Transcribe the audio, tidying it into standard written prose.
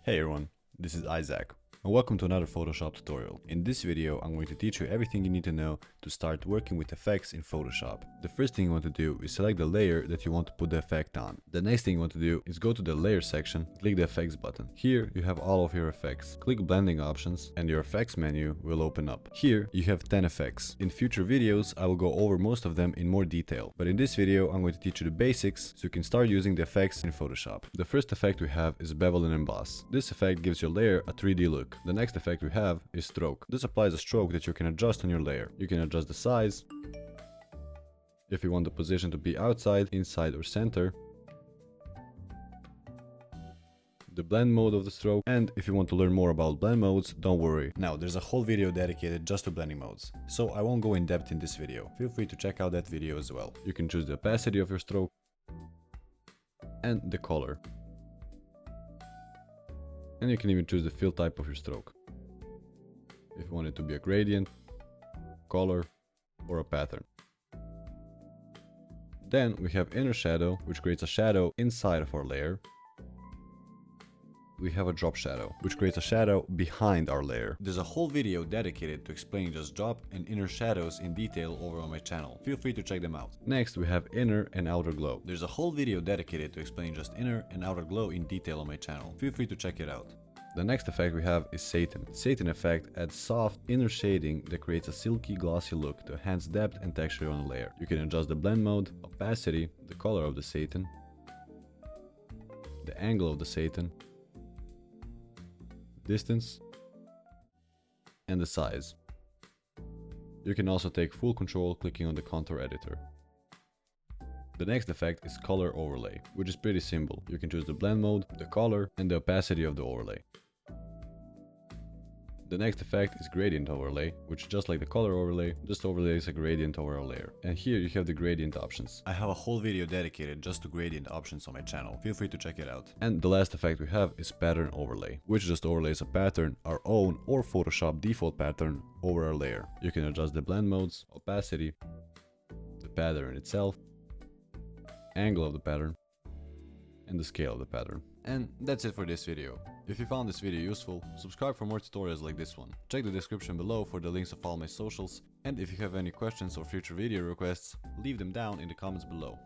Hey everyone, this is Isaac, and welcome to another Photoshop tutorial. In this video, I'm going to teach you everything you need to know to start working with effects in Photoshop. The first thing you want to do is select the layer that you want to put the effect on. The next thing you want to do is go to the layer section, click the effects button. Here you have all of your effects. Click blending options and your effects menu will open up. Here you have 10 effects. In future videos, I will go over most of them in more detail, but in this video, I'm going to teach you the basics so you can start using the effects in Photoshop. The first effect we have is bevel and emboss. This effect gives your layer a 3D look. The next effect we have is stroke. This applies a stroke that you can adjust on your layer. You can adjust the size, if you want the position to be outside, inside or center, the blend mode of the stroke, and if you want to learn more about blend modes, don't worry. Now, there's a whole video dedicated just to blending modes, so I won't go in depth in this video. Feel free to check out that video as well. You can choose the opacity of your stroke and the color. And you can even choose the fill type of your stroke. If you want it to be a gradient, color, or a pattern. Then we have inner shadow, which creates a shadow inside of our layer. We have a drop shadow, which creates a shadow behind our layer. There's a whole video dedicated to explaining just drop and inner shadows in detail over on my channel. Feel free to check them out. Next, we have inner and outer glow. There's a whole video dedicated to explaining just inner and outer glow in detail on my channel. Feel free to check it out. The next effect we have is satin. Satin effect adds soft inner shading that creates a silky glossy look to enhance depth and texture on the layer. You can adjust the blend mode, opacity, the color of the satin, the angle of the satin, distance, and the size. You can also take full control clicking on the contour editor. The next effect is color overlay, which is pretty simple. You can choose the blend mode, the color, and the opacity of the overlay. The next effect is gradient overlay, which just like the color overlay, just overlays a gradient over a layer. And here you have the gradient options. I have a whole video dedicated just to gradient options on my channel. Feel free to check it out. And the last effect we have is pattern overlay, which just overlays a pattern, our own or Photoshop default pattern, over our layer. You can adjust the blend modes, opacity, the pattern itself, angle of the pattern, and the scale of the pattern. And that's it for this video. If you found this video useful, subscribe for more tutorials like this one. Check the description below for the links of all my socials, and if you have any questions or future video requests, leave them down in the comments below.